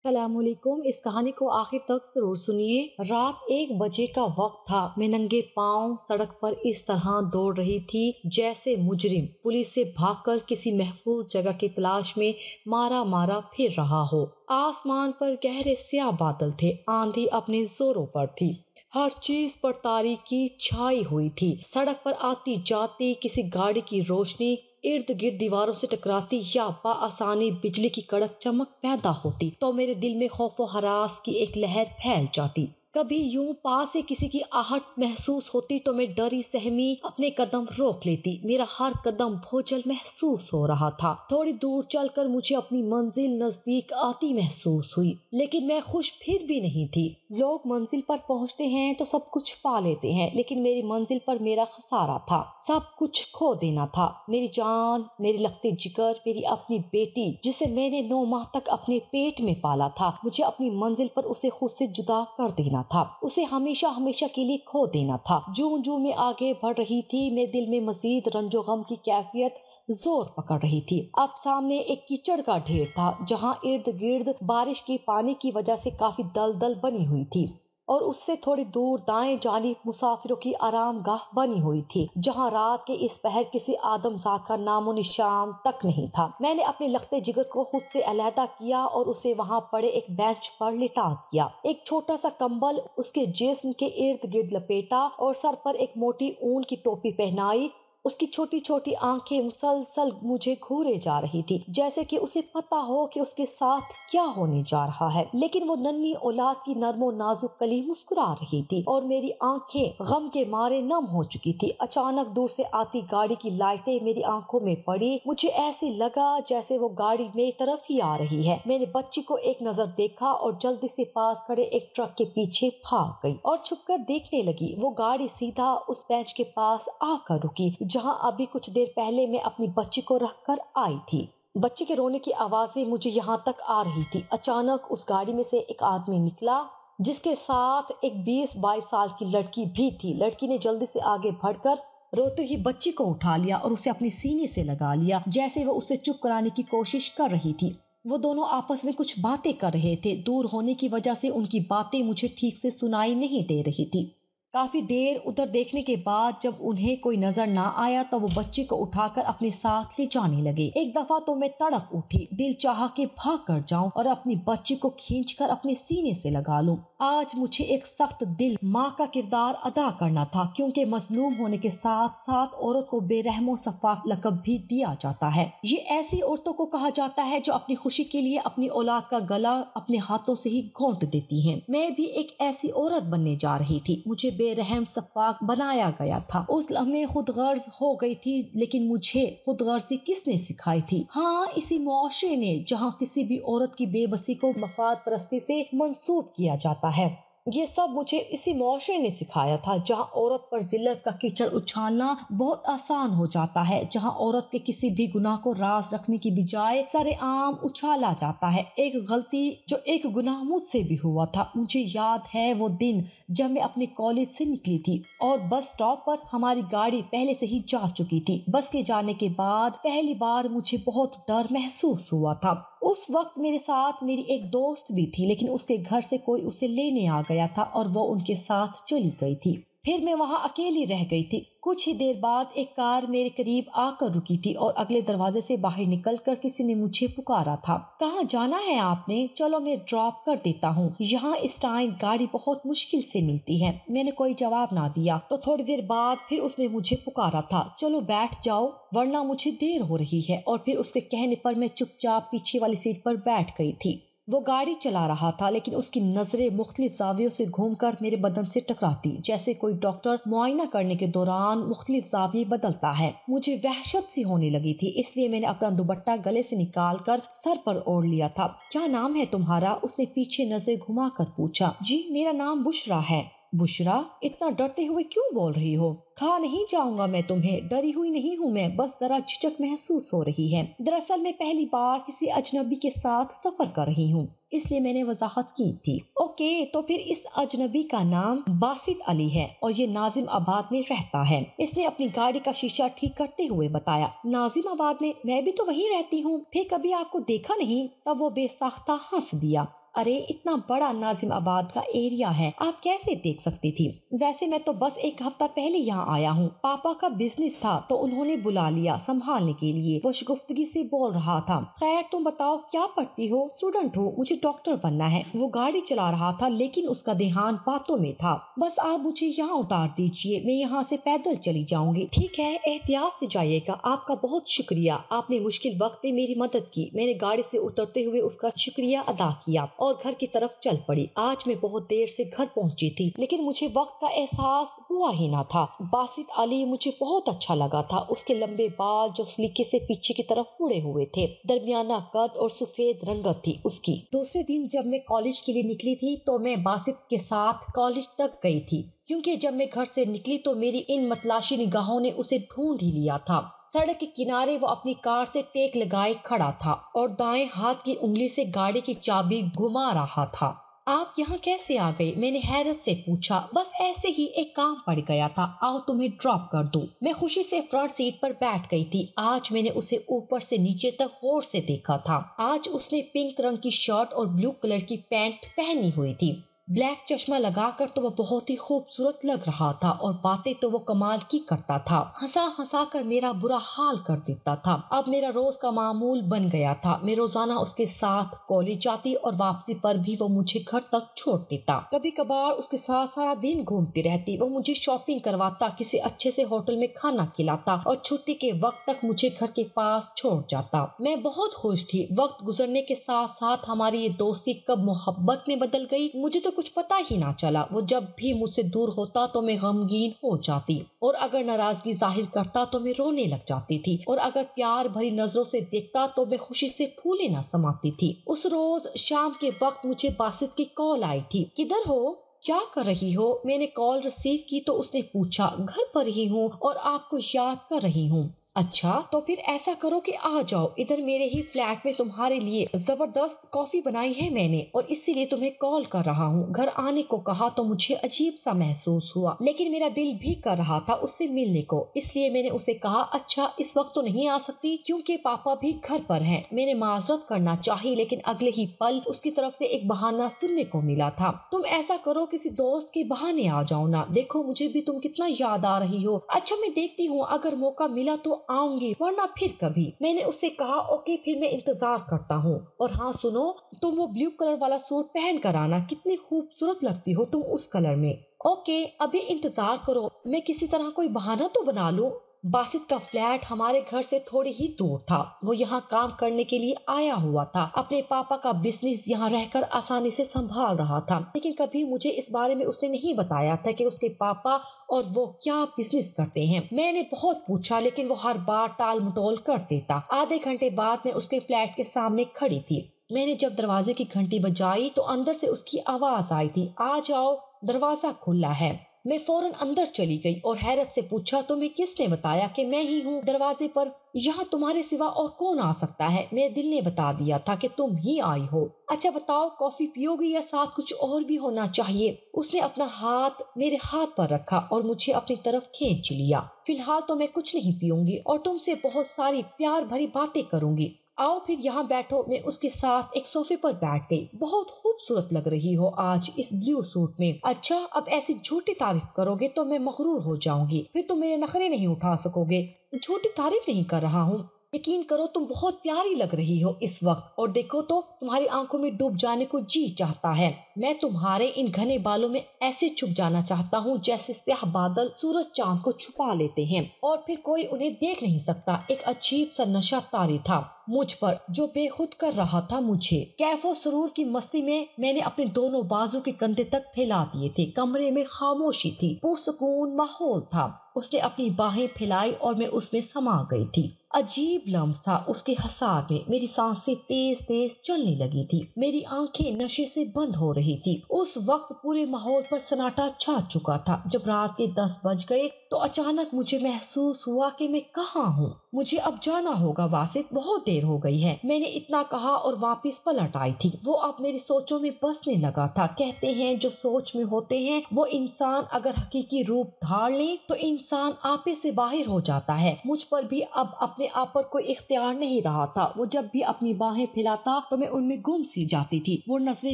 السلام علیکم۔ اس کہانی کو آخر تک ضرور سنیے۔ رات 1 بجے کا وقت تھا۔ میں ننگے پاؤں سڑک پر اس طرح دوڑ رہی تھی جیسے مجرم پولیس سے بھاگ کر کسی محفوظ جگہ کی تلاش میں مارا مارا پھر رہا ہو۔ آسمان پر گہرے سیاہ بادل تھے، آندھی اپنے زوروں پر تھی، ہر چیز پر تاریکی چھائی ہوئی تھی۔ سڑک پر آتی جاتی کسی گاڑی کی روشنی ارد گرد دیواروں سے ٹکراتی یا بآسانی بجلی کی کڑک چمک پیدا ہوتی تو میرے دل میں خوف و ہراس کی ایک لہر پھیل جاتی۔ کبھی یوں پاس سے کسی کی آہٹ محسوس ہوتی تو میں ڈری سہمی اپنے قدم روک لیتی۔ میرا ہر قدم بوجھل محسوس ہو رہا تھا۔ تھوڑی دور چل کر مجھے اپنی منزل نزدیک آتی محسوس ہوئی، لیکن میں خوش پھر بھی نہیں تھی۔ لوگ منزل پر پہنچتے ہیں تو سب کچھ پا لیتے ہیں، لیکن میری منزل پر میرا خسارہ تھا، سب کچھ کھو دینا تھا۔ میری جان، میری لگتے جگر، میری اپنی بیٹی جسے میں نے 9 ماہ تک اپنے پیٹ میں پالا تھا، مجھے اپنی منزل پر اسے خود سے جدا کر دینا تھا، اسے ہمیشہ ہمیشہ کے لیے کھو دینا تھا۔ جوں جوں میں آگے بڑھ رہی تھی، میرے دل میں مزید رنج و غم کی کیفیت زور پکڑ رہی تھی۔ اب سامنے ایک کیچڑ کا ڈھیر تھا جہاں ارد گرد بارش کے پانی کی وجہ سے کافی دلدل بنی ہوئی تھی، اور اس سے تھوڑی دور دائیں جانب مسافروں کی آرام گاہ بنی ہوئی تھی جہاں رات کے اس پہر کسی آدم ذات کا نام و نشان تک نہیں تھا۔ میں نے اپنے لختے جگر کو خود سے علیحدہ کیا اور اسے وہاں پڑے ایک بینچ پر لٹا دیا، ایک چھوٹا سا کمبل اس کے جسم کے ارد گرد لپیٹا اور سر پر ایک موٹی اون کی ٹوپی پہنائی۔ اس کی چھوٹی چھوٹی آنکھیں مسلسل مجھے گھورے جا رہی تھی، جیسے کہ اسے پتا ہو کہ اس کے ساتھ کیا ہونے جا رہا ہے، لیکن وہ ننھی اولاد کی نرم و نازک کلی مسکرا رہی تھی اور میری آنکھیں غم کے مارے نم ہو چکی تھی۔ اچانک دور سے آتی گاڑی کی لائٹیں میری آنکھوں میں پڑی، مجھے ایسے لگا جیسے وہ گاڑی میری طرف ہی آ رہی ہے۔ میں نے بچی کو ایک نظر دیکھا اور جلدی سے پاس کھڑے ایک ٹرک کے پیچھے بھاگ گئی اور چھپ کر دیکھنے لگی۔ وہ گاڑی سیدھا اس بینچ کے پاس آ کر رکی جہاں ابھی کچھ دیر پہلے میں اپنی بچی کو رکھ کر آئی تھی۔ بچے کے رونے کی آوازیں مجھے یہاں تک آ رہی تھی۔ اچانک اس گاڑی میں سے ایک آدمی نکلا جس کے ساتھ ایک 20-22 سال کی لڑکی بھی تھی۔ لڑکی نے جلدی سے آگے بڑھ کر روتے ہی بچی کو اٹھا لیا اور اسے اپنے سینے سے لگا لیا جیسے وہ اسے چپ کرانے کی کوشش کر رہی تھی۔ وہ دونوں آپس میں کچھ باتیں کر رہے تھے، دور ہونے کی وجہ سے ان کی باتیں مجھے ٹھیک سے سنائی نہیں دے رہی تھی۔ کافی دیر ادھر دیکھنے کے بعد جب انہیں کوئی نظر نہ آیا تو وہ بچے کو اٹھا کر اپنے ساتھ لے جانے لگے۔ ایک دفعہ تو میں تڑپ اٹھی، دل چاہا کہ بھاگ کر جاؤں اور اپنی بچی کو کھینچ کر اپنے سینے سے لگا لوں۔ آج مجھے ایک سخت دل ماں کا کردار ادا کرنا تھا، کیونکہ مظلوم ہونے کے ساتھ ساتھ عورت کو بے رحم و شفاف لقب بھی دیا جاتا ہے۔ یہ ایسی عورتوں کو کہا جاتا ہے جو اپنی خوشی کے لیے اپنی اولاد کا گلا اپنے ہاتھوں سے ہی گھونٹ دیتی ہیں۔ میں بھی ایک ایسی عورت بننے جا رہی تھی۔ مجھے بے رحم شفاق بنایا گیا تھا۔ اس لمحے خود غرض ہو گئی تھی، لیکن مجھے خود غرضی کس نے سکھائی تھی؟ ہاں، اسی معاشرے نے جہاں کسی بھی عورت کی بے بسی کو مفاد پرستی سے منسوب کیا جاتا ہے۔ یہ سب مجھے اسی معاشرے نے سکھایا تھا جہاں عورت پر ذلت کا کیچڑ اچھالنا بہت آسان ہو جاتا ہے، جہاں عورت کے کسی بھی گناہ کو راز رکھنے کی بجائے سرے عام اچھالا جاتا ہے۔ ایک غلطی جو ایک گناہ مجھ سے بھی ہوا تھا۔ مجھے یاد ہے وہ دن جب میں اپنے کالج سے نکلی تھی اور بس اسٹاپ پر ہماری گاڑی پہلے سے ہی جا چکی تھی۔ بس کے جانے کے بعد پہلی بار مجھے بہت ڈر محسوس ہوا تھا۔ اس وقت میرے ساتھ میری ایک دوست بھی تھی، لیکن اس کے گھر سے کوئی اسے لینے آ گیا تھا اور وہ ان کے ساتھ چلی گئی تھی۔ پھر میں وہاں اکیلی رہ گئی تھی۔ کچھ ہی دیر بعد ایک کار میرے قریب آ کر رکی تھی اور اگلے دروازے سے باہر نکل کر کسی نے مجھے پکارا تھا۔ کہاں جانا ہے آپ نے؟ چلو میں ڈراپ کر دیتا ہوں، یہاں اس ٹائم گاڑی بہت مشکل سے ملتی ہے۔ میں نے کوئی جواب نہ دیا تو تھوڑی دیر بعد پھر اس نے مجھے پکارا تھا، چلو بیٹھ جاؤ ورنہ مجھے دیر ہو رہی ہے، اور پھر اس کے کہنے پر میں چپ چاپ پیچھے والی سیٹ پر بیٹھ گئی تھی۔ وہ گاڑی چلا رہا تھا، لیکن اس کی نظریں مختلف زاویوں سے گھوم کر میرے بدن سے ٹکراتی، جیسے کوئی ڈاکٹر معائنہ کرنے کے دوران مختلف زاویے بدلتا ہے۔ مجھے وحشت سی ہونے لگی تھی، اس لیے میں نے اپنا دوپٹہ گلے سے نکال کر سر پر اوڑھ لیا تھا۔ کیا نام ہے تمہارا؟ اس نے پیچھے نظریں گھما کر پوچھا۔ جی میرا نام بشرا ہے۔ بشرا، اتنا ڈرتے ہوئے کیوں بول رہی ہو؟ کھا نہیں جاؤں گا میں تمہیں، ڈری ہوئی نہیں ہوں میں، بس ذرا جھجک محسوس ہو رہی ہے۔ دراصل میں پہلی بار کسی اجنبی کے ساتھ سفر کر رہی ہوں، اس لیے میں نے وضاحت کی تھی۔ اوکے، تو پھر اس اجنبی کا نام باسط علی ہے اور یہ ناظم آباد میں رہتا ہے، اس نے اپنی گاڑی کا شیشہ ٹھیک کرتے ہوئے بتایا۔ ناظم آباد میں؟ میں بھی تو وہیں رہتی ہوں، پھر کبھی آپ کو دیکھا نہیں؟ تب وہ بے ساختہ ہنس دیا۔ ارے اتنا بڑا ناظم آباد کا ایریا ہے، آپ کیسے دیکھ سکتی تھی؟ ویسے میں تو بس ایک ہفتہ پہلے یہاں آیا ہوں، پاپا کا بزنس تھا تو انہوں نے بلا لیا سنبھالنے کے لیے، وہ شگفتگی سے بول رہا تھا۔ خیر تم بتاؤ کیا پڑھتی ہو؟ اسٹوڈنٹ ہو، مجھے ڈاکٹر بننا ہے۔ وہ گاڑی چلا رہا تھا لیکن اس کا دھیان باتوں میں تھا۔ بس آپ مجھے یہاں اتار دیجیے، میں یہاں سے پیدل چلی جاؤں گی۔ ٹھیک ہے، احتیاط سے جائیے گا، آپ کا بہت شکریہ، آپ نے مشکل وقت میں میری مدد کی۔ میں نے گاڑی سے اترتے ہوئے اس کا شکریہ ادا کیا اور گھر کی طرف چل پڑی۔ آج میں بہت دیر سے گھر پہنچی تھی لیکن مجھے وقت کا احساس ہوا ہی نہ تھا۔ باسط علی مجھے بہت اچھا لگا تھا، اس کے لمبے بال جو سلیقے سے پیچھے کی طرف اڑے ہوئے تھے، درمیانہ قد اور سفید رنگت تھی اس کی۔ دوسرے دن جب میں کالج کے لیے نکلی تھی تو میں باسط کے ساتھ کالج تک گئی تھی، کیونکہ جب میں گھر سے نکلی تو میری ان متلاشی نگاہوں نے اسے ڈھونڈ ہی لیا تھا۔ سڑک کے کنارے وہ اپنی کار سے ٹیک لگائے کھڑا تھا اور دائیں ہاتھ کی انگلی سے گاڑی کی چابی گھما رہا تھا۔ آپ یہاں کیسے آ گئے؟ میں نے حیرت سے پوچھا۔ بس ایسے ہی، ایک کام پڑ گیا تھا، آؤ تمہیں ڈراپ کر دوں۔ میں خوشی سے فرنٹ سیٹ پر بیٹھ گئی تھی۔ آج میں نے اسے اوپر سے نیچے تک غور سے دیکھا تھا۔ آج اس نے پنک رنگ کی شرٹ اور بلو کلر کی پینٹ پہنی ہوئی تھی۔ بلیک چشمہ لگا کر تو وہ بہت ہی خوبصورت لگ رہا تھا اور باتیں تو وہ کمال کی کرتا تھا، ہنسا ہنسا کر میرا برا حال کر دیتا تھا۔ اب میرا روز کا معمول بن گیا تھا، میں روزانہ اس کے ساتھ کالج جاتی اور واپسی پر بھی وہ مجھے گھر تک چھوڑ دیتا۔ کبھی کبھار اس کے ساتھ سارا دن گھومتی رہتی، وہ مجھے شاپنگ کرواتا، کسی اچھے سے ہوٹل میں کھانا کھلاتا اور چھٹی کے وقت تک مجھے گھر کے پاس چھوڑ جاتا۔ میں بہت خوش تھی۔ وقت گزرنے کے ساتھ ساتھ ہماری یہ دوستی کب محبت میں بدل گئی مجھے تو کچھ پتا ہی نہ چلا۔ وہ جب بھی مجھ سے دور ہوتا تو میں غمگین ہو جاتی اور اگر ناراضگی ظاہر کرتا تو میں رونے لگ جاتی تھی اور اگر پیار بھری نظروں سے دیکھتا تو میں خوشی سے پھولے نہ سماتی تھی۔ اس روز شام کے وقت مجھے باسط کی کال آئی تھی۔ کدھر ہو؟ کیا کر رہی ہو؟ میں نے کال ریسیو کی تو اس نے پوچھا۔ گھر پر ہی ہوں اور آپ کو یاد کر رہی ہوں۔ اچھا تو پھر ایسا کرو کہ آ جاؤ ادھر، میرے ہی فلیٹ میں تمہارے لیے زبردست کافی بنائی ہے میں نے اور اسی لیے تمہیں کال کر رہا ہوں۔ گھر آنے کو کہا تو مجھے عجیب سا محسوس ہوا لیکن میرا دل بھی کر رہا تھا اس سے ملنے کو، اس لیے میں نے اسے کہا اچھا اس وقت تو نہیں آ سکتی کیونکہ پاپا بھی گھر پر ہیں۔ میں نے معذرت کرنا چاہی لیکن اگلے ہی پل اس کی طرف سے ایک بہانہ سننے کو ملا تھا۔ تم ایسا کرو کسی دوست کے بہانے آ جاؤ نا، دیکھو مجھے بھی تم کتنا یاد آ رہی ہو۔ اچھا میں دیکھتی ہوں، اگر موقع ملا تو آؤں گی ورنہ پھر کبھی۔ میں نے اس سے کہا اوکے پھر میں انتظار کرتا ہوں۔ اور ہاں سنو، تم وہ بلیو کلر والا سوٹ پہن کر آنا، کتنی خوبصورت لگتی ہو تم اس کلر میں۔ اوکے ابھی انتظار کرو، میں کسی طرح کوئی بہانہ تو بنا لوں۔ باسط کا فلیٹ ہمارے گھر سے تھوڑی ہی دور تھا، وہ یہاں کام کرنے کے لیے آیا ہوا تھا، اپنے پاپا کا بزنس یہاں رہ کر آسانی سے سنبھال رہا تھا، لیکن کبھی مجھے اس بارے میں اس نے نہیں بتایا تھا کہ اس کے پاپا اور وہ کیا بزنس کرتے ہیں۔ میں نے بہت پوچھا لیکن وہ ہر بار ٹال مٹول کر دیتا۔ آدھے گھنٹے بعد میں اس کے فلیٹ کے سامنے کھڑی تھی۔ میں نے جب دروازے کی گھنٹی بجائی تو اندر سے اس کی آواز آئی تھی، آ جاؤ دروازہ کھلا ہے۔ میں فوراً اندر چلی گئی اور حیرت سے پوچھا تمہیں کس نے بتایا کہ میں ہی ہوں دروازے پر؟ یہاں تمہارے سوا اور کون آ سکتا ہے؟ میرے دل نے بتا دیا تھا کہ تم ہی آئی ہو۔ اچھا بتاؤ کافی پیو گی یا ساتھ کچھ اور بھی ہونا چاہیے؟ اس نے اپنا ہاتھ میرے ہاتھ پر رکھا اور مجھے اپنی طرف کھینچ لیا۔ فی الحال تو میں کچھ نہیں پیوں گی اور تم سے بہت ساری پیار بھری باتیں کروں گی، آؤ پھر یہاں بیٹھو۔ میں اس کے ساتھ ایک صوفے پر بیٹھ گئی۔ بہت خوبصورت لگ رہی ہو آج اس بلیو سوٹ میں۔ اچھا اب ایسی جھوٹی تعریف کرو گے تو میں مغرور ہو جاؤں گی، پھر تم میرے نخرے نہیں اٹھا سکو گے۔ جھوٹی تعریف نہیں کر رہا ہوں، یقین کرو تم بہت پیاری لگ رہی ہو اس وقت، اور دیکھو تو تمہاری آنکھوں میں ڈوب جانے کو جی چاہتا ہے۔ میں تمہارے ان گھنے بالوں میں ایسے چھپ جانا چاہتا ہوں جیسے سیاہ بادل سورج چاند کو چھپا لیتے ہیں اور پھر کوئی انہیں دیکھ نہیں سکتا۔ ایک عجیب سا نشہ طاری تھا مجھ پر جو بے خود کر رہا تھا مجھے۔ کیف و سرور کی مستی میں نے اپنے دونوں بازو کے کندھے تک پھیلا دیے تھے۔ کمرے میں خاموشی تھی، پرسکون ماحول تھا۔ اس نے اپنی باہیں پھیلائی اور میں اس میں سما گئی تھی۔ عجیب لمس تھا اس کے حساس میں، میری سانسیں تیز تیز چلنے لگی تھی، میری آنکھیں نشے سے بند ہو رہی تھی۔ اس وقت پورے ماحول پر سناٹا چھا چکا تھا۔ جب رات کے 10 بج گئے تو اچانک مجھے محسوس ہوا کہ میں کہاں ہوں۔ مجھے اب جانا ہوگا باسط، بہت دیر ہو گئی ہے۔ میں نے اتنا کہا اور واپس پلٹ آئی تھی۔ وہ اب میری سوچوں میں بسنے لگا تھا۔ کہتے ہیں جو سوچ میں ہوتے ہیں وہ انسان اگر حقیقی روپ دھار لیں تو انسان انسان آپے سے باہر ہو جاتا ہے۔ مجھ پر بھی اب اپنے آپ پر کوئی اختیار نہیں رہا تھا۔ وہ جب بھی اپنی باہیں پھیلاتا تو میں ان میں گم سی جاتی تھی، وہ نظریں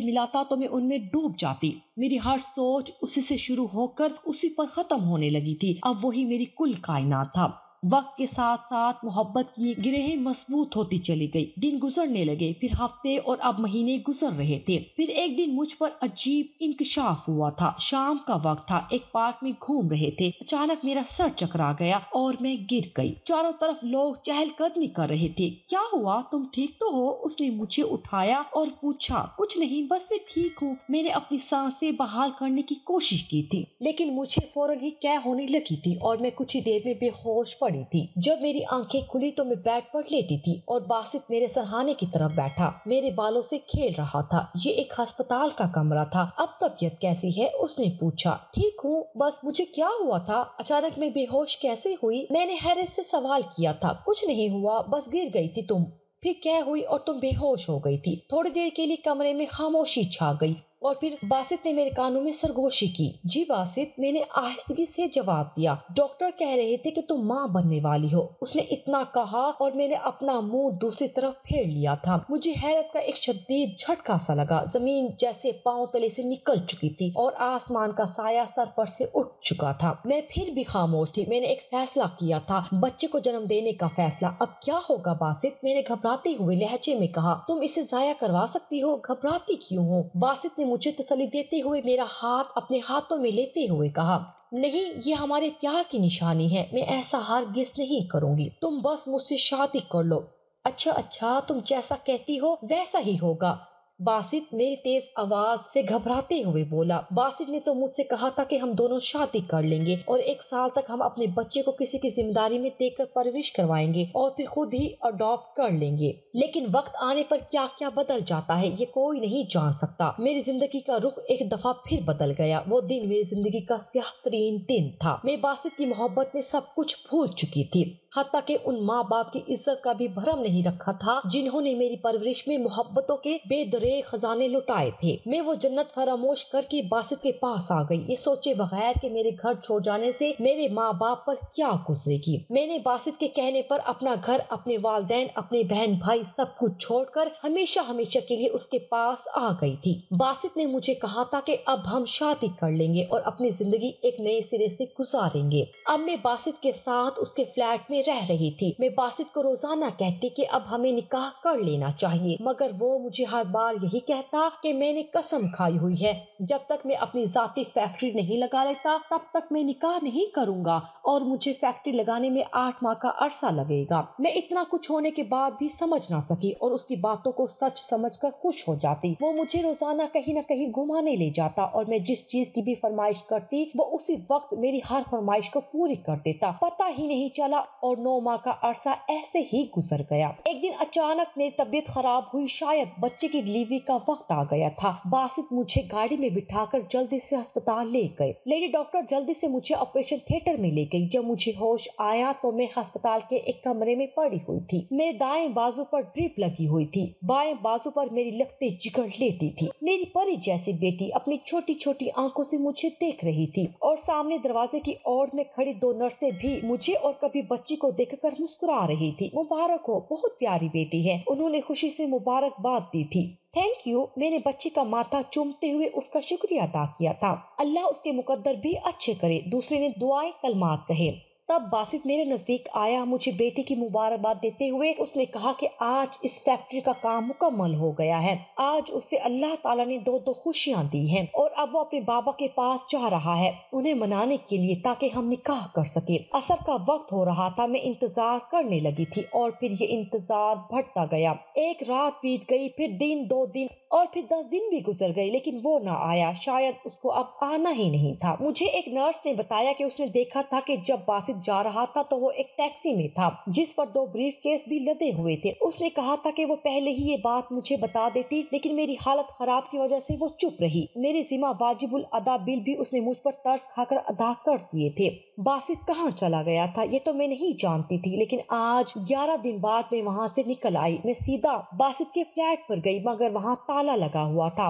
ملاتا تو میں ان میں ڈوب جاتی۔ میری ہر سوچ اسی سے شروع ہو کر اسی پر ختم ہونے لگی تھی۔ اب وہی میری کل کائنات تھا۔ وقت کے ساتھ ساتھ محبت کی گرہیں مضبوط ہوتی چلی گئی، دن گزرنے لگے، پھر ہفتے اور اب مہینے گزر رہے تھے۔ پھر ایک دن مجھ پر عجیب انکشاف ہوا تھا۔ شام کا وقت تھا، ایک پارک میں گھوم رہے تھے، اچانک میرا سر چکرا گیا اور میں گر گئی۔ چاروں طرف لوگ چہل قدمی کر رہے تھے۔ کیا ہوا، تم ٹھیک تو ہو؟ اس نے مجھے اٹھایا اور پوچھا۔ کچھ نہیں، بس میں ٹھیک ہوں۔ میں نے اپنی سانسیں بحال کرنے کی کوشش کی تھی، لیکن مجھے فوراً ہی کیا ہونے لگی تھی اور میں کچھ ہی دیر میں بے ہوش پڑی تھی۔ جب میری آنکھیں کھلی تو میں بیڈ پر لیٹی تھی اور باسط میرے سرہانے کی طرف بیٹھا میرے بالوں سے کھیل رہا تھا۔ یہ ایک ہسپتال کا کمرہ تھا۔ اب طبیعت کیسی ہے؟ اس نے پوچھا۔ ٹھیک ہوں، بس مجھے کیا ہوا تھا؟ اچانک میں بے ہوش کیسے ہوئی؟ میں نے حیرت سے سوال کیا تھا۔ کچھ نہیں ہوا، بس گر گئی تھی تم۔ پھر کیا ہوئی اور تم بے ہوش ہو گئی تھی؟ تھوڑی دیر کے لیے کمرے میں خاموشی چھا گئی اور پھر باسط نے میرے کانوں میں سرگوشی کی۔ جی باسط، میں نے آہستگی سے جواب دیا۔ ڈاکٹر کہہ رہے تھے کہ تم ماں بننے والی ہو۔ اس نے اتنا کہا اور میں نے اپنا منہ دوسری طرف پھیر لیا تھا۔ مجھے حیرت کا ایک شدید جھٹکا سا لگا۔ زمین جیسے پاؤں تلے سے نکل چکی تھی اور آسمان کا سایہ سر پر سے اٹھ چکا تھا۔ میں پھر بھی خاموش تھی۔ میں نے ایک فیصلہ کیا تھا، بچے کو جنم دینے کا فیصلہ۔ اب کیا ہوگا باسط؟ میں نے گھبراتے ہوئے لہجے میں کہا۔ تم اسے ضائع کروا سکتی ہو، گھبراتی کیوں ہو؟ باسط نے مجھے تسلی دیتے ہوئے میرا ہاتھ اپنے ہاتھوں میں لیتے ہوئے کہا۔ نہیں، یہ ہمارے پیار کی نشانی ہے۔ میں ایسا ہرگز نہیں کروں گی۔ تم بس مجھ سے شادی کر لو۔ اچھا، تم جیسا کہتی ہو ویسا ہی ہوگا، باسط میری تیز آواز سے گھبراتے ہوئے بولا۔ باسط نے تو مجھ سے کہا تھا کہ ہم دونوں شادی کر لیں گے اور 1 سال تک ہم اپنے بچے کو کسی کی ذمہ داری میں دے کر پرورش کروائیں گے اور پھر خود ہی اڈاپٹ کر لیں گے۔ لیکن وقت آنے پر کیا کیا بدل جاتا ہے یہ کوئی نہیں جان سکتا۔ میری زندگی کا رخ ایک دفعہ پھر بدل گیا۔ وہ دن میری زندگی کا سیاہ ترین دن تھا۔ میں باسط کی محبت میں سب کچھ بھول چکی تھی، حتیٰ کہ ان ماں باپ کی عزت کا بھی بھرم نہیں رکھا تھا جنہوں نے میری پرورش میں محبتوں کے بے دریغ خزانے لٹائے تھے۔ میں وہ جنت فراموش کر کے باسط کے پاس آ گئی، یہ سوچے بغیر کہ میرے گھر چھوڑ جانے سے میرے ماں باپ پر کیا گزرے گی۔ میں نے باسط کے کہنے پر اپنا گھر، اپنے والدین، اپنے بہن بھائی سب کچھ چھوڑ کر ہمیشہ کے لیے اس کے پاس آ گئی تھی۔ باسط نے مجھے کہا تھا کہ اب ہم شادی کر لیں گے اور اپنی زندگی ایک نئے سرے سے گزاریں گے۔ اب میں باسط کے ساتھ اس کے فلیٹ میں رہ رہی تھی۔ میں باسط کو روزانہ کہتی کہ اب ہمیں نکاح کر لینا چاہیے، مگر وہ مجھے ہر بار یہی کہتا کہ میں نے قسم کھائی ہوئی ہے، جب تک میں اپنی ذاتی فیکٹری نہیں لگا لیتا تب تک میں نکاح نہیں کروں گا، اور مجھے فیکٹری لگانے میں 8 ماہ کا عرصہ لگے گا۔ میں اتنا کچھ ہونے کے بعد بھی سمجھ نہ سکی اور اس کی باتوں کو سچ سمجھ کر خوش ہو جاتی۔ وہ مجھے روزانہ کہیں نہ کہیں گھمانے لے جاتا اور میں جس چیز کی بھی فرمائش کرتی وہ اسی وقت میری ہر فرمائش کو پوری کر دیتا۔ پتہ ہی نہیں چلا اور 9 ماہ کا عرصہ ایسے ہی گزر گیا۔ ایک دن اچانک میری طبیعت خراب ہوئی، شاید بچے کی ڈلیوری کا وقت آ گیا تھا۔ باسط مجھے گاڑی میں بٹھا کر جلدی سے ہسپتال لے گئے۔ لیڈی ڈاکٹر جلدی سے مجھے آپریشن تھیٹر میں لے گئی۔ جب مجھے ہوش آیا تو میں ہسپتال کے ایک کمرے میں پڑی ہوئی تھی۔ میرے دائیں بازو پر ڈرپ لگی ہوئی تھی، بائیں بازو پر میری لگتے جگر لیٹی تھی۔ میری پری جیسی بیٹی اپنی چھوٹی چھوٹی آنکھوں سے مجھے دیکھ رہی تھی اور سامنے دروازے کی اور میں کھڑی 2 نرسیں بھی مجھے اور کبھی بچی کو دیکھ کر مسکرا رہی تھی۔ مبارک ہو، بہت پیاری بیٹی ہے، انہوں نے خوشی سے مبارکباد دی تھی۔ تھینک یو، میں نے بچی کا ماتھا چومتے ہوئے اس کا شکریہ ادا کیا تھا۔ اللہ اس کے مقدر بھی اچھے کرے، دوسرے نے دعائیں کلمات کہے۔ تب باسط میرے نزدیک آیا، مجھے بیٹی کی مبارکباد دیتے ہوئے اس نے کہا کہ آج اس فیکٹری کا کام مکمل ہو گیا ہے۔ آج اسے اللہ تعالیٰ نے 2 خوشیاں دی ہیں اور اب وہ اپنے بابا کے پاس جا رہا ہے انہیں منانے کے لیے تاکہ ہم نکاح کر سکیں۔ عصر کا وقت ہو رہا تھا، میں انتظار کرنے لگی تھی اور پھر یہ انتظار بڑھتا گیا۔ ایک رات بیت گئی، پھر 2 دن اور پھر 10 دن بھی گزر گئے، لیکن وہ نہ آیا۔ شاید اس کو اب آنا ہی نہیں تھا۔ مجھے ایک نرس نے بتایا کہ اس نے دیکھا تھا کہ جب باسط جا رہا تھا تو وہ ایک ٹیکسی میں تھا جس پر 2 بریف کیس بھی لدے ہوئے تھے۔ اس نے کہا تھا کہ وہ پہلے ہی یہ بات مجھے بتا دیتی، لیکن میری حالت خراب کی وجہ سے وہ چپ رہی۔ میرے ذمہ واجب الادا بل بھی اس نے مجھ پر ترس کھا کر ادا کر دیے تھے۔ باسط کہاں چلا گیا تھا یہ تو میں نہیں جانتی تھی، لیکن آج 11 دن بعد میں وہاں سے نکل آئی۔ میں سیدھا باسط کے فلیٹ پر گئی، مگر وہاں تالا لگا ہوا تھا۔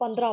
15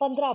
15